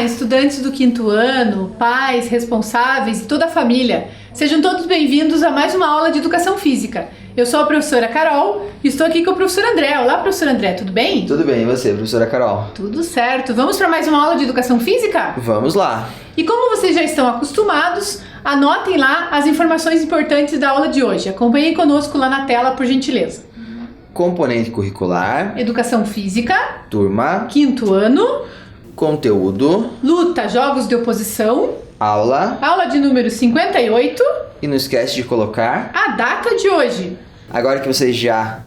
estudantes do quinto ano, pais, responsáveis e toda a família. Sejam todos bem-vindos a mais uma aula de Educação Física. Eu sou a professora Carol e estou aqui com o professor André. Olá, professor André, tudo bem? Tudo bem, e você, professora Carol? Tudo certo. Vamos para mais uma aula de Educação Física? Vamos lá! E como vocês já estão acostumados, anotem lá as informações importantes da aula de hoje. Acompanhem conosco lá na tela, por gentileza. Componente curricular, Educação Física, turma, quinto ano, conteúdo, luta, jogos de oposição, aula aula de número 58, e não esquece de colocar. a data de hoje. Agora que vocês já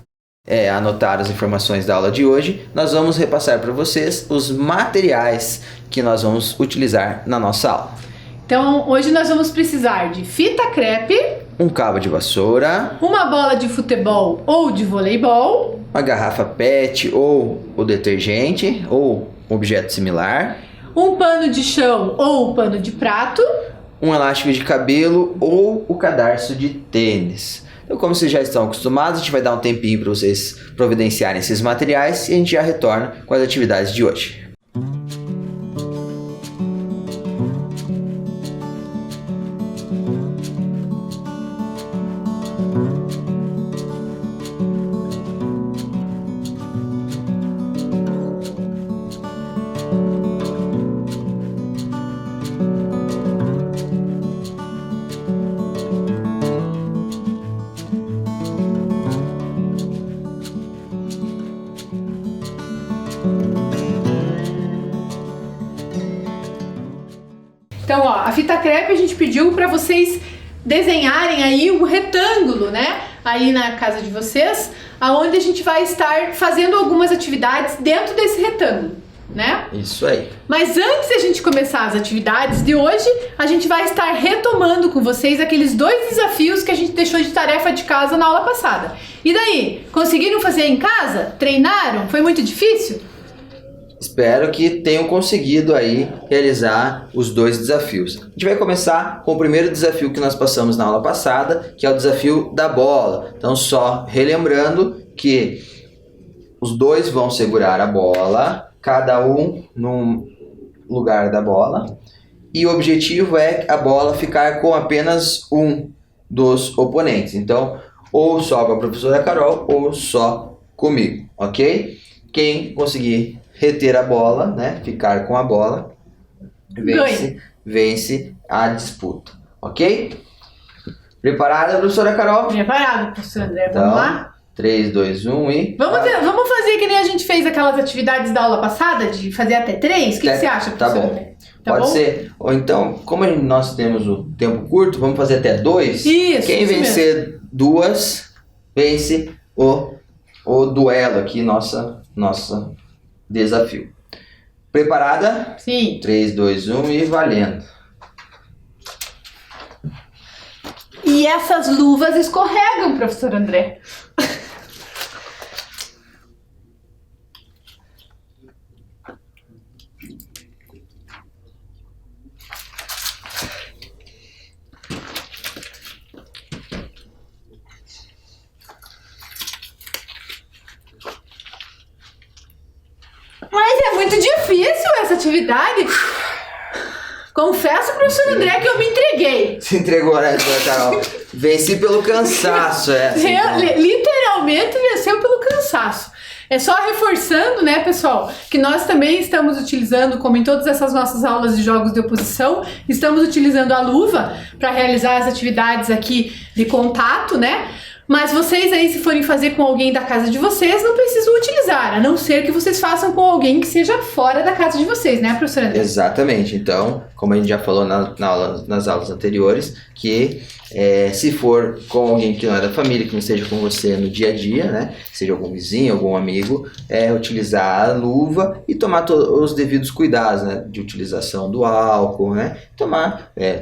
anotaram as informações da aula de hoje, nós vamos repassar para vocês os materiais que nós vamos utilizar na nossa aula. Então, hoje nós vamos precisar de fita crepe, Um cabo de vassoura, uma bola de futebol ou de voleibol, uma garrafa PET ou o detergente ou objeto similar, um pano de chão ou pano de prato, um elástico de cabelo ou o cadarço de tênis. Então, como vocês já estão acostumados, a gente vai dar um tempinho para vocês providenciarem esses materiais e a gente já retorna com as atividades de hoje. Então, ó, a fita crepe a gente pediu para vocês desenharem aí um retângulo, né? Aí na casa de vocês, aonde a gente vai estar fazendo algumas atividades dentro desse retângulo, né? Isso aí. Mas antes de a gente começar as atividades de hoje, a gente vai estar retomando com vocês aqueles dois desafios que a gente deixou de tarefa de casa na aula passada. E daí, conseguiram fazer em casa? Treinaram? Foi muito difícil? Espero que tenham conseguido aí realizar os dois desafios. A gente vai começar com o primeiro desafio que nós passamos na aula passada, que é o desafio da bola. Então, só relembrando que os dois vão segurar a bola, cada um num lugar da bola, e o objetivo é a bola ficar com apenas um dos oponentes. Então, ou só com a professora Carol, ou só comigo, ok? Quem conseguir reter a bola, né, ficar com a bola, vence a disputa, ok? Preparada, professora Carol? Preparado, professor André. Então, Vamos lá? 3, 2, 1 e... Vamos fazer que nem a gente fez aquelas atividades da aula passada, de fazer até 3? O que você acha, Tá professor bom. André? Tá Pode bom? ser. Ou então, como nós temos o tempo curto, vamos fazer até 2. Isso, Quem isso vencer duas, vence o duelo aqui, nosso desafio. Preparada? Sim. 3, 2, 1 e valendo. E essas luvas escorregam, professor André. Mas é muito difícil essa atividade. Confesso, professor André, que eu me entreguei. Se entregou, né, Carol? Venci pelo cansaço, então. Literalmente venceu pelo cansaço. É só reforçando, né, pessoal, que nós também estamos utilizando, como em todas essas nossas aulas de jogos de oposição, estamos utilizando a luva para realizar as atividades aqui de contato, né? Mas vocês aí, se forem fazer com alguém da casa de vocês, não precisam utilizar, a não ser que vocês façam com alguém que seja fora da casa de vocês, né, professora André? Exatamente. Então, como a gente já falou nas aulas anteriores, que se for com alguém que não é da família, que não esteja com você no dia a dia, né, seja algum vizinho, algum amigo, utilizar a luva e tomar os devidos cuidados, né, de utilização do álcool, né,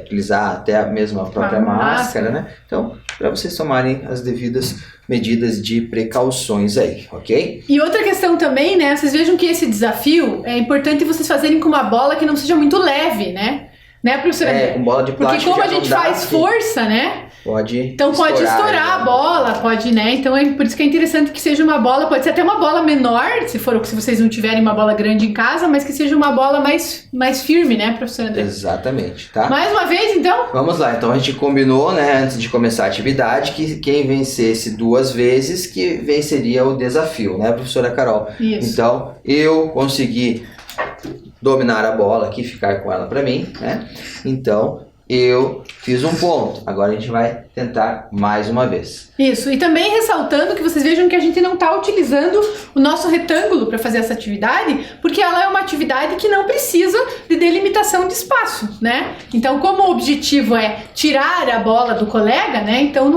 utilizar até mesmo a própria máscara, né, então, para vocês tomarem as devidas medidas de precauções aí, ok? E outra questão também, né, vocês vejam que esse desafio é importante vocês fazerem com uma bola que não seja muito leve, né? né, professora André? Com bola de plástico. Porque como a já não gente dá, faz porque força, né? Então pode estourar a bola, pode, né? Então é por isso que é interessante que seja uma bola, pode ser até uma bola menor, se vocês não tiverem uma bola grande em casa, mas que seja uma bola mais firme, né, professora André? Exatamente, tá? Mais uma vez, então? Vamos lá, então a gente combinou, né, antes de começar a atividade, que quem vencesse 2 vezes que venceria o desafio, né, professora Carol? Isso. Então, eu consegui dominar a bola aqui, ficar com ela para mim, né? Então, eu fiz um ponto. Agora a gente vai tentar mais uma vez. Isso, e também ressaltando que vocês vejam que a gente não está utilizando o nosso retângulo para fazer essa atividade, porque ela é uma atividade que não precisa de delimitação de espaço, né? Então, como o objetivo é tirar a bola do colega, né? Então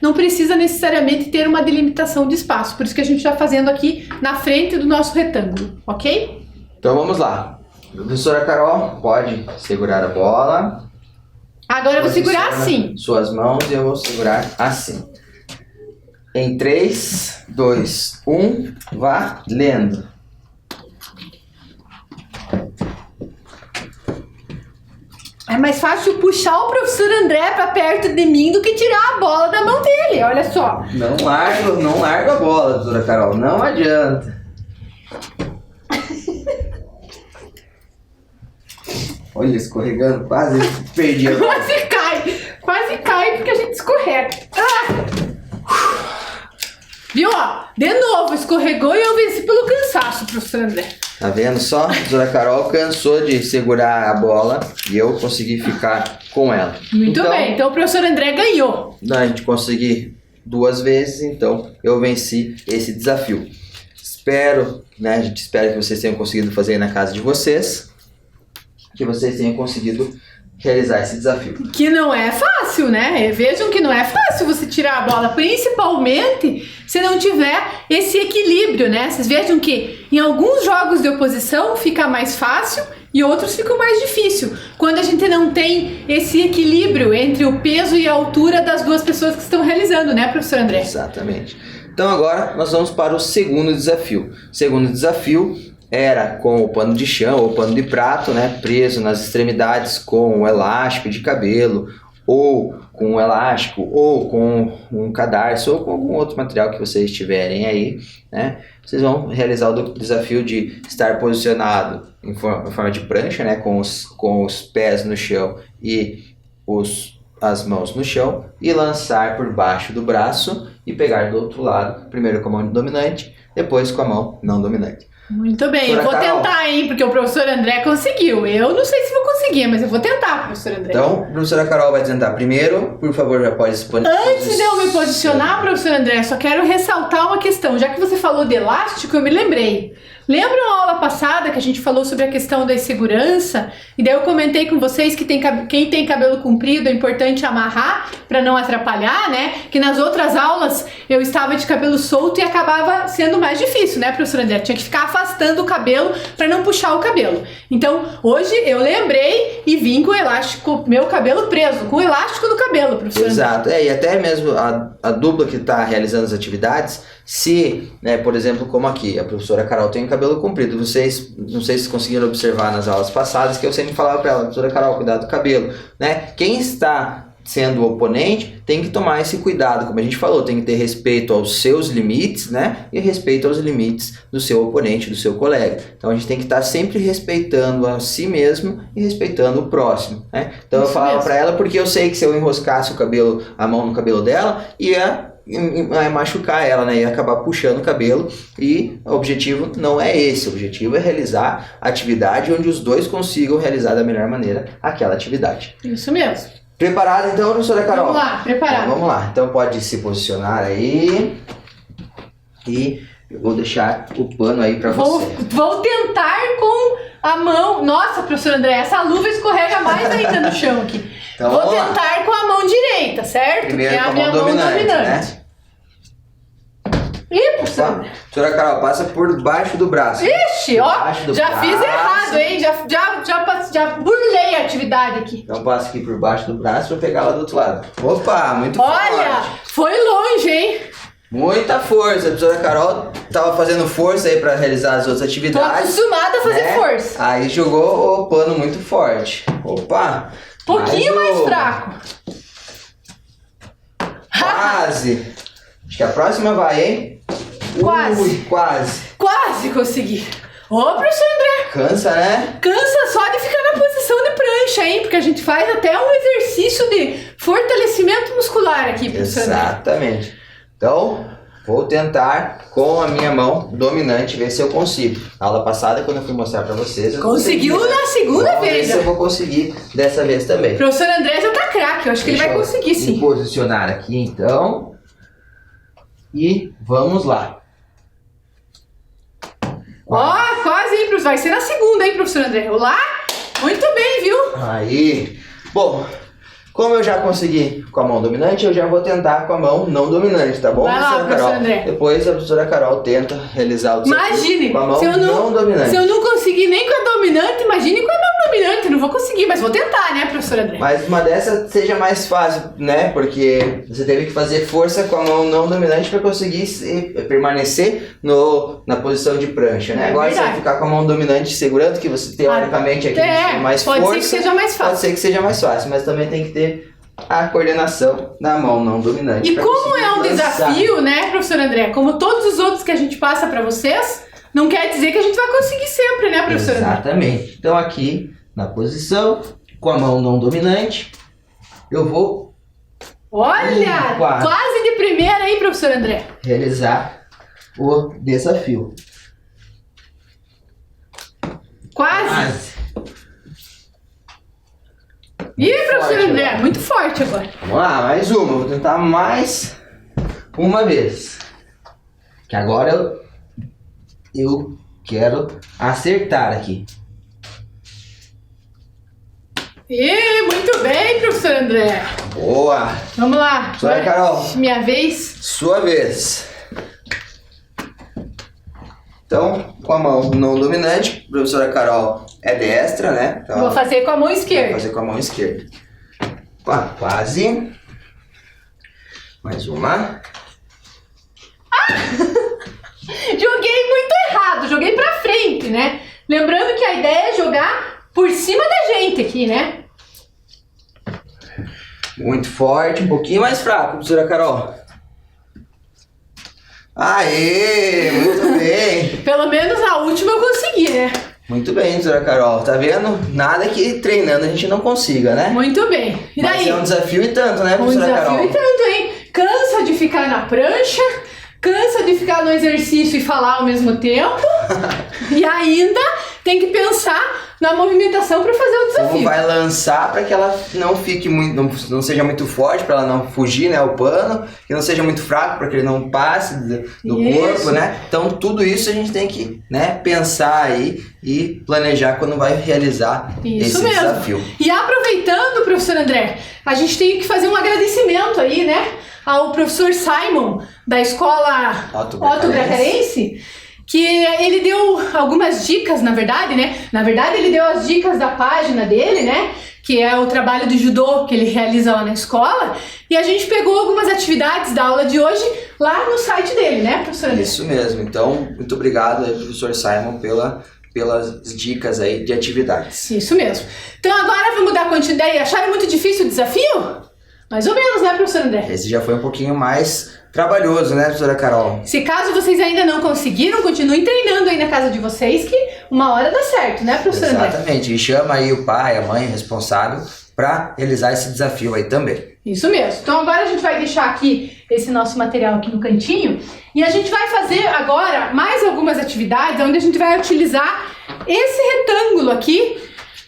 não precisa necessariamente ter uma delimitação de espaço. Por isso que a gente está fazendo aqui na frente do nosso retângulo, ok? Então vamos lá. Professora Carol, pode segurar a bola. Agora eu vou segurar assim. Suas mãos e eu vou segurar assim. Em 3, 2, 1, valendo. É mais fácil puxar o professor André pra perto de mim do que tirar a bola da mão dele, olha só. Não largo a bola, professora Carol, não adianta. Olha, escorregando, quase perdi a bola. Quase cai porque a gente escorrega. Viu, ó? De novo, escorregou e eu venci pelo cansaço, professor André. Tá vendo só? A professora Carol cansou de segurar a bola e eu consegui ficar com ela. Muito bem, então o professor André ganhou. A gente conseguiu 2 vezes, então eu venci esse desafio. Espero, né? A gente espera que vocês tenham conseguido fazer na casa de vocês. Que vocês tenham conseguido realizar esse desafio. Que não é fácil, né? Vejam que não é fácil você tirar a bola, principalmente se não tiver esse equilíbrio, né? Vocês vejam que em alguns jogos de oposição fica mais fácil e outros ficam mais difícil. Quando a gente não tem esse equilíbrio entre o peso e a altura das duas pessoas que estão realizando, né, professor André? Exatamente. Então agora nós vamos para o segundo desafio. O segundo desafio era com o pano de chão ou pano de prato, né, preso nas extremidades com um elástico de cabelo, ou com um elástico, ou com um cadarço, ou com algum outro material que vocês tiverem aí, né? Vocês vão realizar o desafio de estar posicionado em forma de prancha, né, com os pés no chão e as mãos no chão, e lançar por baixo do braço e pegar do outro lado, primeiro com a mão dominante, depois com a mão não dominante. Muito bem, eu vou tentar, hein, porque o professor André conseguiu. Eu não sei se vou conseguir, mas eu vou tentar, professor André. Então, a professora Carol vai tentar primeiro. Por favor, já pode se posicionar. Antes de eu me posicionar, professor André, só quero ressaltar uma questão. Já que você falou de elástico, eu me lembrei. Lembra a aula passada que a gente falou sobre a questão da segurança? E daí eu comentei com vocês que quem tem cabelo comprido é importante amarrar para não atrapalhar, né? Que nas outras aulas eu estava de cabelo solto e acabava sendo mais difícil, né, professor André? Tinha que ficar afastando o cabelo para não puxar o cabelo. Então, hoje eu lembrei e vim com o elástico, meu cabelo preso, com o elástico no cabelo, professor Exato. André. E até mesmo a dupla que está realizando as atividades, se, né, por exemplo, como aqui, a professora Carol tem o cabelo comprido, vocês, não sei se conseguiram observar nas aulas passadas, que eu sempre falava para ela, professora Carol, cuidado do cabelo, né? Quem está sendo o oponente tem que tomar esse cuidado, como a gente falou, tem que ter respeito aos seus limites, né? E respeito aos limites do seu oponente, do seu colega. Então a gente tem que estar sempre respeitando a si mesmo e respeitando o próximo, né? Então eu falava para ela porque eu sei que se eu enroscasse a mão no cabelo dela, ia machucar ela, né? Ia acabar puxando o cabelo, e o objetivo não é esse. O objetivo é realizar a atividade onde os dois consigam realizar da melhor maneira aquela atividade. Isso mesmo. Preparado então, professora Carol? Vamos lá, preparado. Então, vamos lá. Então pode se posicionar aí. E eu vou deixar o pano aí pra você. Vou tentar com a mão. Nossa, professor André, essa luva escorrega mais ainda no chão aqui. Então, vou tentar com a mão direita, certo? Primeiro que é com a minha mão dominante. né? Ih, professor. Professora Carol, passa por baixo do braço. Ixi, ó, já braço. fiz errado, hein? Já burlei a atividade aqui. Então passa aqui por baixo do braço pra pegar lá do outro lado. Opa, muito forte. Olha, foi longe, hein? Muita força. A professora Carol tava fazendo força aí para realizar as outras Tô atividades. acostumada a fazer né? força. Aí jogou o pano muito forte. Opa! Pouquinho mais uma. fraco. Quase. Acho que a próxima vai, hein? Quase. Ui, quase. Quase consegui. Ô, professor André, Cansa, né? cansa só de ficar na posição de prancha, hein? Porque a gente faz até um exercício de fortalecimento muscular aqui, professor André. Exatamente. Então, vou tentar com a minha mão dominante ver se eu consigo. Na aula passada, quando eu fui mostrar pra vocês, eu Conseguiu consegui, né? na segunda Vamos ver vez. se ó. eu vou conseguir dessa vez também. O professor André já tá craque, eu acho que ele vai Deixa eu conseguir me sim. posicionar aqui, então. E vamos lá. Ó, quase, hein, professor? Vai ser na segunda, hein, professor André? Olá? Muito bem, viu? Aí. Bom, como eu já consegui com a mão dominante, eu já vou tentar com a mão não dominante, tá bom, Vai lá, professora professor Carol? André. Depois a professora Carol tenta realizar o desafio Imagine, com a mão se eu não dominante. Se eu não conseguir nem com a dominante, imagine com a não dominante. Não vou conseguir, mas vou tentar, né, professor André? Mas uma dessas seja mais fácil, né? Porque você teve que fazer força com a mão não dominante para conseguir permanecer na posição de prancha, né? É Agora verdade. você vai ficar com a mão dominante segurando, que você teoricamente aqui tem mais pode força. ser que seja mais Pode fácil. ser que seja mais fácil, mas também tem que ter a coordenação da mão não dominante. E pra como conseguir é um lançar. desafio, né, professor André? Como todos os outros que a gente passa pra vocês, não quer dizer que a gente vai conseguir sempre, né, professor André? Exatamente. Então aqui, na posição, com a mão não dominante, eu vou Olha, Quase. quase de primeira, hein, professor André? realizar o desafio. Quase. Ih, professor Forte André, agora. muito forte agora. Vamos lá, mais uma. Vou tentar mais uma vez. Que agora eu quero acertar aqui. Ih, muito bem, professor André. Boa! Vamos lá. Professora agora, Carol. Minha vez. Sua vez. Então, com a mão não dominante, a professora Carol é destra, né? Então, Vou fazer com a mão vai esquerda. fazer com a mão esquerda. Quase. Mais uma. Joguei muito errado, joguei pra frente, né? Lembrando que a ideia é jogar por cima da gente aqui, né? Muito forte, um pouquinho mais fraco, professora Carol. Aê, muito bem. Pelo menos a última eu consegui, né? Muito bem, professora Carol. Tá vendo? Nada que treinando a gente não consiga, né? Muito bem. E Mas daí? é um desafio e tanto, né, Um professora desafio Carol? e tanto, hein? Cansa de ficar na prancha, cansa de ficar no exercício e falar ao mesmo tempo. E ainda tem que pensar na movimentação para fazer o Como desafio. vai lançar para que ela não fique muito, não seja muito forte, para ela não fugir, né, o pano, que não seja muito fraco para que ele não passe do Isso. corpo, né? Então tudo isso a gente tem que, né, pensar aí e planejar quando vai realizar Isso esse mesmo. desafio. E aproveitando, professor André, a gente tem que fazer um agradecimento aí, né? Ao professor Simon, da escola Otto Otto Bracarense, que ele deu algumas dicas, na verdade, né? Na verdade, ele deu as dicas da página dele, né? Que é o trabalho de judô que ele realiza lá na escola. E a gente pegou algumas atividades da aula de hoje lá no site dele, né, professor André? Isso mesmo. Então, muito obrigado aí, professor Simon, pelas dicas aí de atividades. Isso mesmo. Então agora vamos dar continuidade. Acharam muito difícil o desafio? Mais ou menos, né, professor André? Esse já foi um pouquinho mais trabalhoso, né, professora Carol? Se caso vocês ainda não conseguiram, continuem treinando aí na casa de vocês, que uma hora dá certo, né, professor André? Exatamente. E chama aí o pai, a mãe responsável para realizar esse desafio aí também. Isso mesmo. Então agora a gente vai deixar aqui esse nosso material aqui no cantinho e a gente vai fazer agora mais algumas atividades onde a gente vai utilizar esse retângulo aqui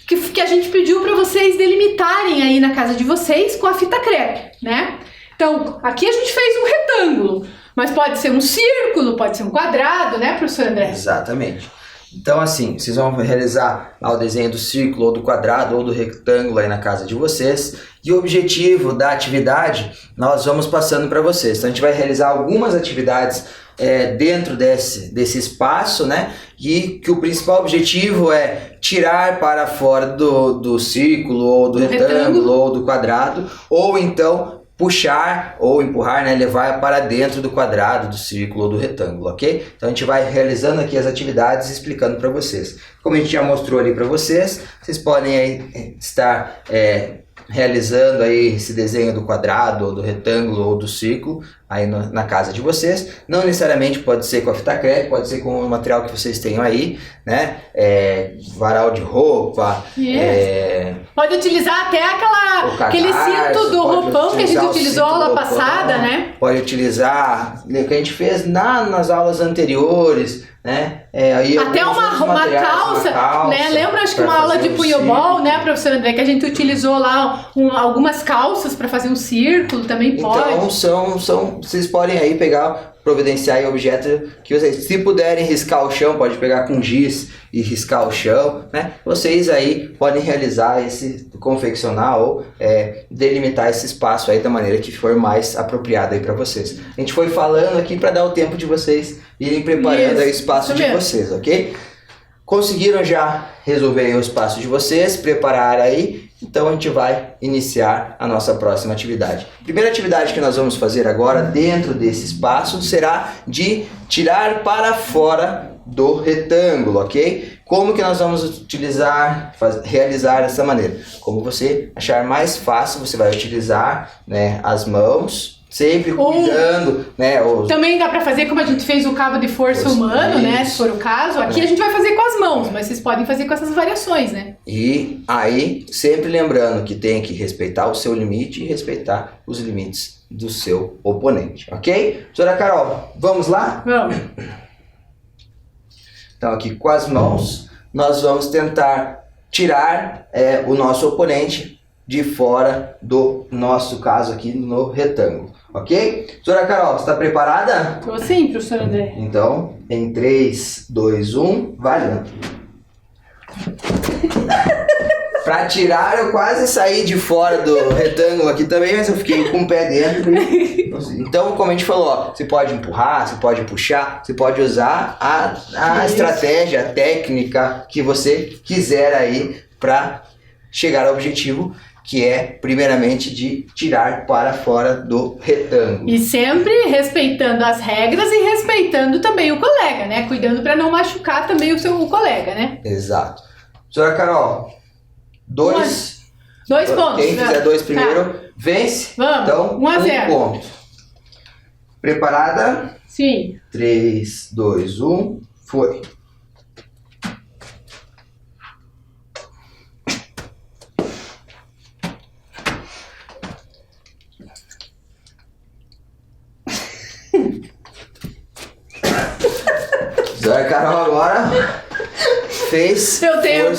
que a gente pediu para vocês delimitarem aí na casa de vocês com a fita crepe, né? Então, aqui a gente fez um retângulo, mas pode ser um círculo, pode ser um quadrado, né, professor André? Exatamente. Então, assim, vocês vão realizar lá o desenho do círculo, ou do quadrado, ou do retângulo aí na casa de vocês. E o objetivo da atividade, nós vamos passando para vocês. Então, a gente vai realizar algumas atividades dentro desse espaço, né? E que o principal objetivo é tirar para fora do círculo, ou do retângulo, ou do quadrado, ou então puxar ou empurrar, né, levar para dentro do quadrado, do círculo ou do retângulo, ok? Então a gente vai realizando aqui as atividades e explicando para vocês. Como a gente já mostrou ali para vocês, vocês podem aí estar realizando aí esse desenho do quadrado, ou do retângulo, ou do círculo, aí na casa de vocês. Não necessariamente pode ser com a fita crepe, pode ser com o material que vocês tenham aí, né? Varal de roupa. Pode utilizar até aquele cinto do roupão que a gente utilizou na aula passada, né? Pode utilizar o que a gente fez nas aulas anteriores, né? Até uma calça, né? Lembra, acho que uma aula de punhobol, né, professor André, que a gente utilizou lá algumas calças para fazer um círculo, também pode. Então, vocês podem aí pegar, providenciar aí objeto que vocês, se puderem riscar o chão, pode pegar com giz e riscar o chão, né? Vocês aí podem realizar confeccionar ou delimitar esse espaço aí da maneira que for mais apropriada aí para vocês. A gente foi falando aqui para dar o tempo de vocês irem preparando aí o espaço de vocês, ok? Conseguiram já resolver aí o espaço de vocês, preparar aí? Então a gente vai iniciar a nossa próxima atividade. A primeira atividade que nós vamos fazer agora dentro desse espaço será de tirar para fora do retângulo, ok? Como que nós vamos realizar dessa maneira? Como você achar mais fácil, você vai utilizar, né, as mãos, sempre cuidando, né? Também dá para fazer como a gente fez o cabo de força humano, né? Se for o caso. Aqui a gente vai fazer com as mãos, mas vocês podem fazer com essas variações, né? E aí, sempre lembrando que tem que respeitar o seu limite e respeitar os limites do seu oponente, ok? Professora Carol, vamos lá? Vamos. Então aqui com as mãos, nós vamos tentar tirar o nosso oponente de fora do nosso caso aqui no retângulo, ok? Professora Carol, você está preparada? Tô sim, professor André. Então, em 3, 2, 1, valendo. Pra tirar, eu quase saí de fora do retângulo aqui também, mas eu fiquei com o pé dentro. Então, como a gente falou, ó, você pode empurrar, você pode puxar, você pode usar a estratégia, a técnica que você quiser aí para chegar ao objetivo, que é, primeiramente, de tirar para fora do retângulo. E sempre respeitando as regras e respeitando também o colega, né? Cuidando para não machucar também o colega, né? Exato. Professora Carol, dois pontos. Quem fizer dois primeiro, vence. Vamos, então, 1-0. ponto. Preparada? Sim. 3, 2, 1, foi. Professora Carol agora fez. Eu tenho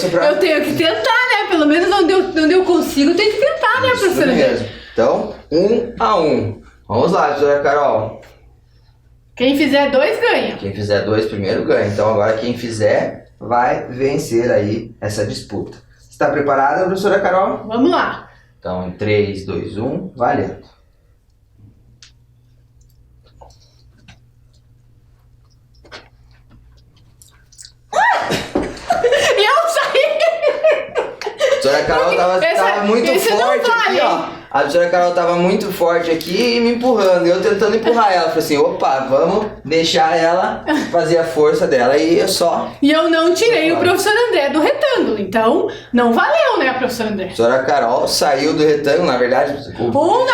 que tentar, né? Pelo menos onde eu consigo, eu tenho que tentar, né, professora? Mesmo. Então, 1-1. Vamos lá, professora Carol. Quem fizer 2 ganha. Quem fizer 2 primeiro ganha. Então agora quem fizer vai vencer aí essa disputa. Está preparada, professora Carol? Vamos lá. Então, em 3, 2, 1, valendo. A professora Carol tava muito forte aqui, ó. A professora Carol tava muito forte aqui e me empurrando. E eu tentando empurrar ela. Falei assim, opa, vamos deixar ela fazer a força dela. E eu não tirei o professor André do retângulo. Então, não valeu, né, professor André? A professora Carol saiu do retângulo, na verdade. Ou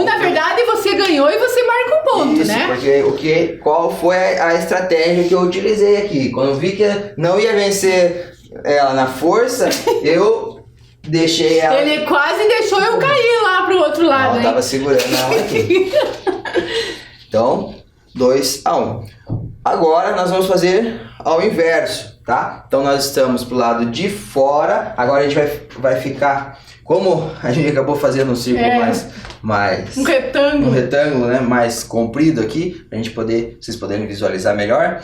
na verdade você ganhou e você marca um ponto, isso, né? Porque qual foi a estratégia que eu utilizei aqui? Quando eu vi que não ia vencer ela na força, eu deixei ela. Ele quase deixou eu cair lá pro outro lado, hein? Eu tava segurando ela aqui. Então, 2-1. Agora nós vamos fazer ao inverso, tá? Então nós estamos pro lado de fora. Agora a gente vai ficar, como a gente acabou fazendo um círculo mais um retângulo, né, mais comprido aqui, pra gente vocês poderem visualizar melhor.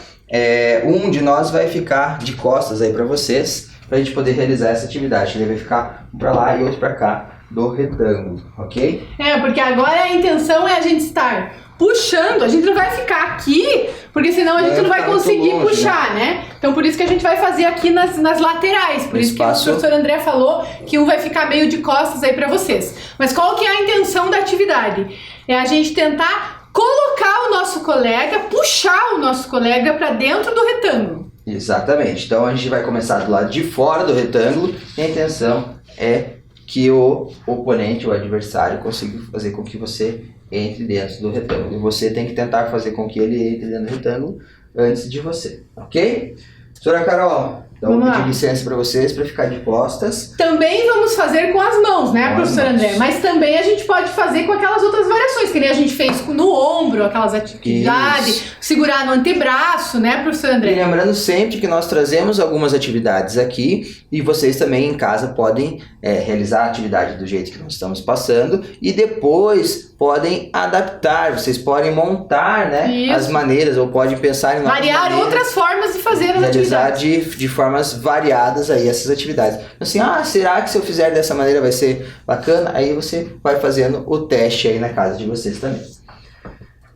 Um de nós vai ficar de costas aí pra vocês, pra gente poder realizar essa atividade. Ele vai ficar um pra lá e outro pra cá do retângulo, ok? Porque agora a intenção é a gente estar puxando. A gente não vai ficar aqui, porque senão a gente não vai conseguir longe, puxar, né? Então por isso que a gente vai fazer aqui nas laterais. Por isso que o professor André falou que um vai ficar meio de costas aí pra vocês. Mas qual que é a intenção da atividade? É a gente tentar colocar o nosso colega, puxar o nosso colega pra dentro do retângulo. Exatamente. Então a gente vai começar do lado de fora do retângulo e a intenção é que o oponente, o adversário, consiga fazer com que você entre dentro do retângulo. E você tem que tentar fazer com que ele entre dentro do retângulo antes de você, ok? Professora Carol, então vou pedir licença para vocês para ficar de costas. Também vamos fazer com as mãos, né, professor André? Mas também a gente pode fazer com aquelas outras variações, que nem a gente fez no ombro, aquelas atividades, segurar no antebraço, né, professor André? E lembrando sempre que nós trazemos algumas atividades aqui e vocês também em casa podem realizar a atividade do jeito que nós estamos passando e depois podem adaptar, vocês podem montar, né, as maneiras ou podem pensar em novas variar maneiras, outras formas de fazer as realizar atividades. de formas variadas aí essas atividades. Assim, será que se eu fizer dessa maneira vai ser bacana? Aí você vai fazendo o teste aí na casa de vocês também.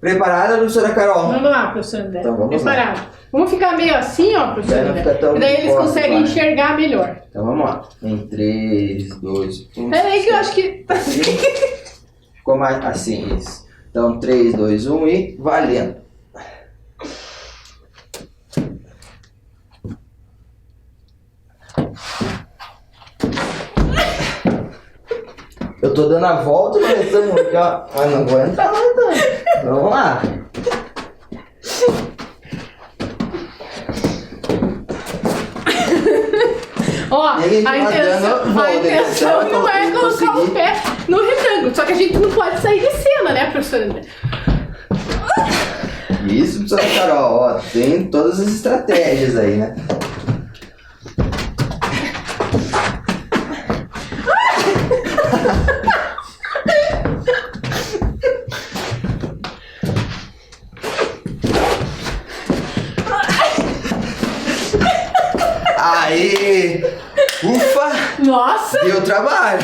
Preparada, professora Carol? Vamos lá, professor André. Então vamos Preparado. lá. Vamos ficar meio assim, ó, professor André. E daí eles conseguem enxergar melhor. Então vamos lá. Em 3, 2, 1. Peraí que eu acho que... Ficou mais assim, isso. Então 3, 2, 1 e valendo. Eu tô dando a volta no retângulo aqui, ó. Mas não vou entrar no retângulo. Vamos lá. Ó, a intenção não é colocar o pé no retângulo. Só que a gente não pode sair de cena, né, professor André? Isso, professora Carol. Ó, tem todas as estratégias aí, né? Aí, ufa! Nossa! Deu trabalho,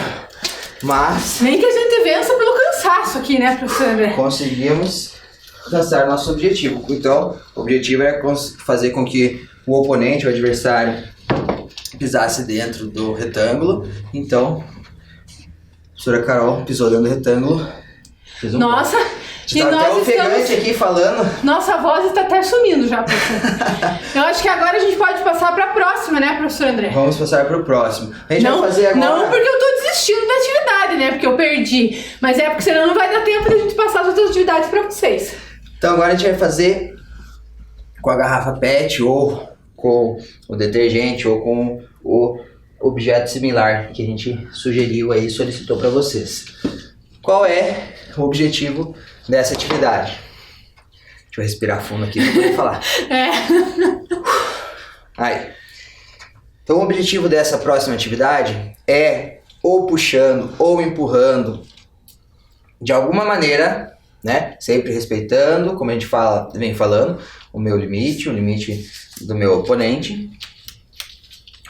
mas... Nem que a gente vença pelo cansaço aqui, né, professor André? Conseguimos alcançar nosso objetivo. Então, o objetivo é fazer com que o oponente, o adversário, pisasse dentro do retângulo. Então, a professora Carol pisou dentro do retângulo. Fez um Nossa! E nós até ofegante aqui falando. Nossa voz está até sumindo já, professor. Eu acho que agora a gente pode passar para a próxima, né, professor André? Vamos passar para o próximo. A gente vai fazer agora... Não porque eu tô desistindo da atividade, né? Porque eu perdi. Mas é porque senão não vai dar tempo da gente passar as outras atividades para vocês. Então agora a gente vai fazer com a garrafa PET ou com o detergente ou com o objeto similar que a gente sugeriu aí, solicitou para vocês. Qual é o objetivo dessa atividade? Deixa eu respirar fundo aqui para poder falar. Aí. Então o objetivo dessa próxima atividade é ou puxando ou empurrando de alguma maneira, né? Sempre respeitando, como a gente vem falando, o meu limite, o limite do meu oponente.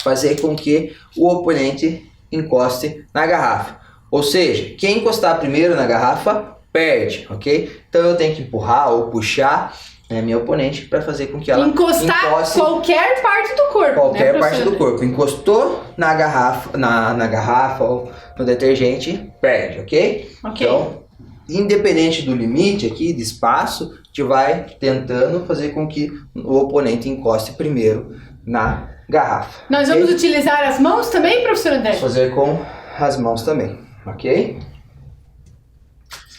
Fazer com que o oponente encoste na garrafa. Ou seja, quem encostar primeiro na garrafa perde, ok? Então eu tenho que empurrar ou puxar minha oponente para fazer com que ela encostar qualquer parte do corpo. Qualquer parte do corpo. Encostou na garrafa, na garrafa ou no detergente, perde, ok? Então, independente do limite aqui, de espaço, a gente vai tentando fazer com que o oponente encoste primeiro na garrafa. Nós vamos utilizar as mãos também, professor André? Vamos fazer com as mãos também, ok?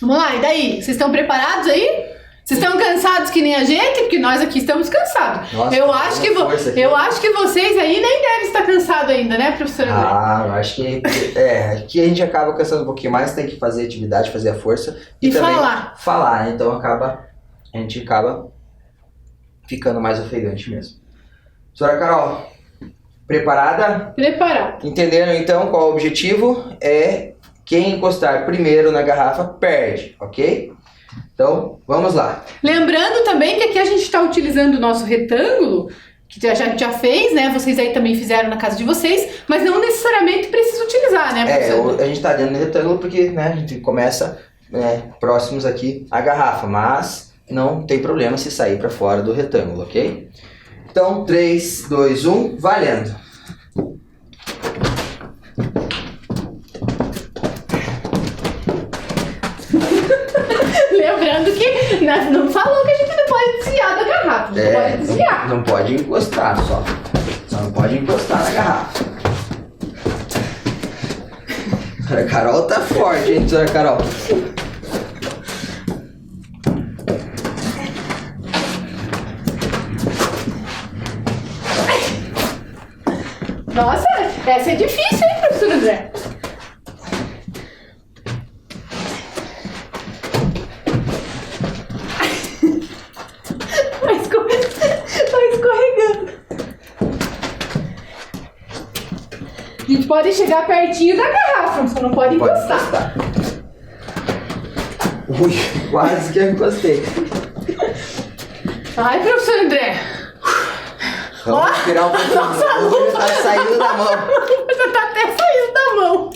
Vamos lá, e daí? Vocês estão preparados aí? Vocês estão cansados que nem a gente? Porque nós aqui estamos cansados. Nossa, eu acho que vocês aí nem devem estar cansados ainda, né, professor André? Eu acho que aqui a gente acaba cansando um pouquinho mais, tem que fazer atividade, fazer a força e também falar, né? Então a gente acaba ficando mais ofegante mesmo. Professora Carol, preparada? Preparada. Entenderam então qual é o objetivo? É quem encostar primeiro na garrafa perde, ok? Então, vamos lá. Lembrando também que aqui a gente está utilizando o nosso retângulo, que a gente já fez, né? Vocês aí também fizeram na casa de vocês, mas não necessariamente precisa utilizar, né, professor? A gente está dentro do retângulo porque, né, a gente começa próximos aqui à garrafa, mas não tem problema se sair para fora do retângulo, ok? Então, 3, 2, 1, valendo! Lembrando que não falou que a gente não pode desviar da garrafa, não pode desviar. Não pode encostar só não pode encostar na garrafa. A Carol tá forte, hein, senhora Carol? Nossa, essa é difícil, hein, professor André? Vai escorregando. A gente pode chegar pertinho da garrafa, só não pode encostar. Ui, quase que eu encostei. Ai, professor André. Vamos respirar um pouquinho. Tá saindo da mão. Já tá até saindo da mão.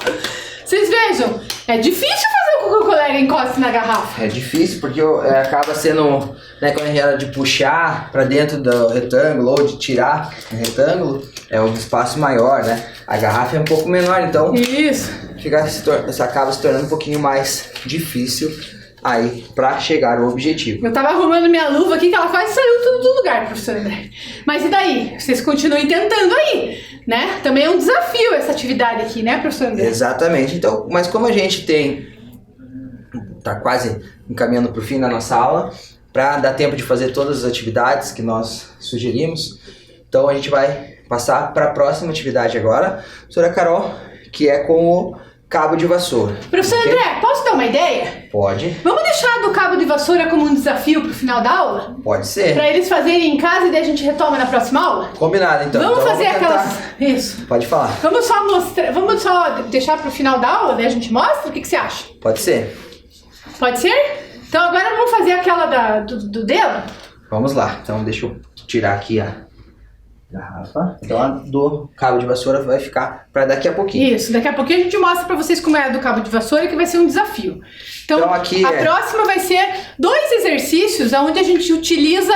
Vocês vejam, é difícil fazer com que o colega encoste na garrafa. É difícil porque acaba sendo, né, quando a gente era de puxar para dentro do retângulo ou de tirar o retângulo, é um espaço maior, né? A garrafa é um pouco menor, então isso acaba se tornando um pouquinho mais difícil aí para chegar ao objetivo. Eu tava arrumando minha luva aqui que ela quase saiu tudo do lugar, professor André. Mas e daí? Vocês continuem tentando aí, né? Também é um desafio essa atividade aqui, né, professor André? Exatamente. Então, mas como a gente tá quase encaminhando para o fim da nossa aula, para dar tempo de fazer todas as atividades que nós sugerimos, então a gente vai passar para a próxima atividade agora, professora Carol, que é com o cabo de vassoura. Professor André, posso dar uma ideia? Pode. Vamos deixar do cabo de vassoura como um desafio pro final da aula? Pode ser. Pra eles fazerem em casa e daí a gente retoma na próxima aula? Combinado, então. Vamos então fazer aquelas... Isso. Pode falar. Vamos só deixar pro final da aula, daí a gente mostra? O que você acha? Pode ser. Pode ser? Então agora vamos fazer aquela do dedo? Vamos lá. Então deixa eu tirar aqui a garrafa. Então a do cabo de vassoura vai ficar para daqui a pouquinho. Isso, daqui a pouquinho a gente mostra para vocês como é a do cabo de vassoura, que vai ser um desafio. Então aqui a próxima vai ser 2 exercícios onde a gente utiliza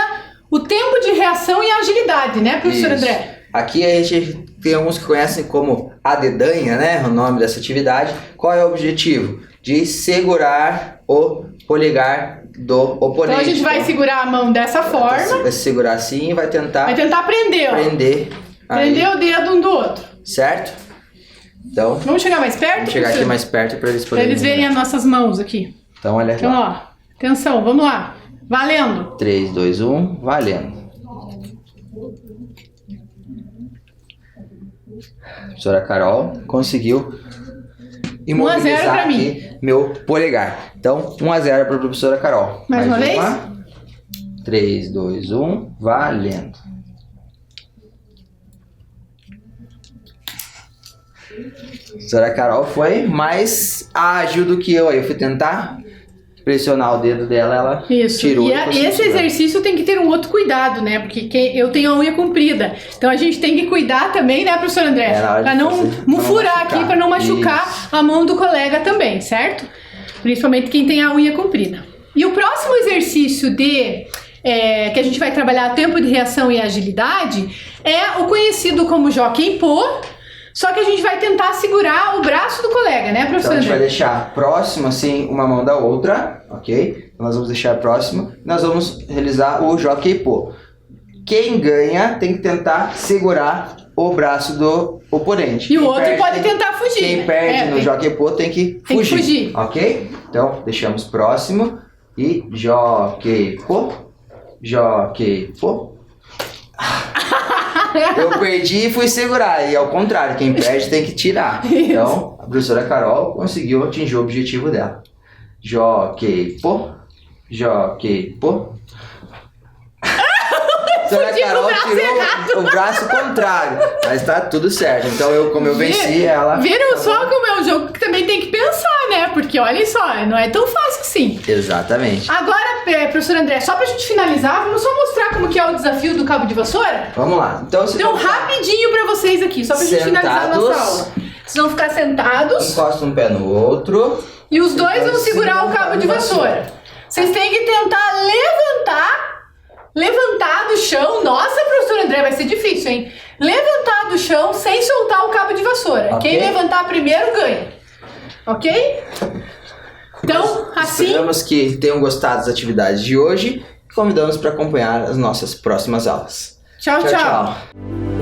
o tempo de reação e a agilidade, né, professor André? Aqui a gente tem alguns que conhecem como a dedanha, né, o nome dessa atividade. Qual é o objetivo? De segurar o polegar do oponente. Então a gente vai segurar a mão dessa forma. Vai segurar assim e vai tentar prender, ó. Prender o dedo um do outro. Certo? Então, vamos chegar mais perto? Vamos chegar aqui mais perto para eles poderem... Para eles verem as nossas mãos aqui. Então, olha então, lá. Ó, atenção, vamos lá. Valendo. 3, 2, 1, valendo. A professora Carol conseguiu imobilizar aqui meu polegar. Então, 1-0 para a professora Carol. Mais uma vez? 3, 2, 1, valendo. A professora Carol foi mais ágil do que eu. Aí eu fui tentar pressionar o dedo dela, ela tirou. E esse exercício tem que ter um outro cuidado, né? Porque eu tenho a unha comprida. Então a gente tem que cuidar também, né, professor André? Para não furar aqui, para não machucar a mão do colega também, certo? Principalmente quem tem a unha comprida. E o próximo exercício que a gente vai trabalhar tempo de reação e agilidade é o conhecido como jockey pô. Só que a gente vai tentar segurar o braço do colega, né, professor? Então a gente vai deixar próximo, assim, uma mão da outra, ok? Nós vamos deixar próximo. Nós vamos realizar o jockey pô. Quem ganha tem que tentar segurar o braço do oponente. E o outro pode tentar fugir. Quem perde no jockey pô tem que fugir, ok? Então, deixamos próximo e jockey pô, jockey pô. Eu perdi e fui segurar, e ao contrário, quem perde tem que tirar. Então, a professora Carol conseguiu atingir o objetivo dela. Jockey pô, jockey pô. A professora Carol tirou o braço contrário, mas tá tudo certo. Então, como eu venci, ela... Viram só como é um jogo que também tem que pensar, né? Porque olha só, não é tão fácil assim. Exatamente. Agora, professor André, só pra gente finalizar, vamos só mostrar como que é o desafio do cabo de vassoura? Vamos lá. Então, rapidinho pra vocês aqui, só pra gente finalizar a nossa aula. Vocês vão ficar sentados. Encosta um pé no outro. E os dois vão segurar o cabo de vassoura. Vocês têm que tentar levantar do chão. Nossa, professor André, vai ser difícil, hein? Levantar do chão sem soltar o cabo de vassoura. Okay. Quem levantar primeiro ganha. Ok? Então, assim... Esperamos que tenham gostado das atividades de hoje e convidamos para acompanhar as nossas próximas aulas. Tchau, tchau.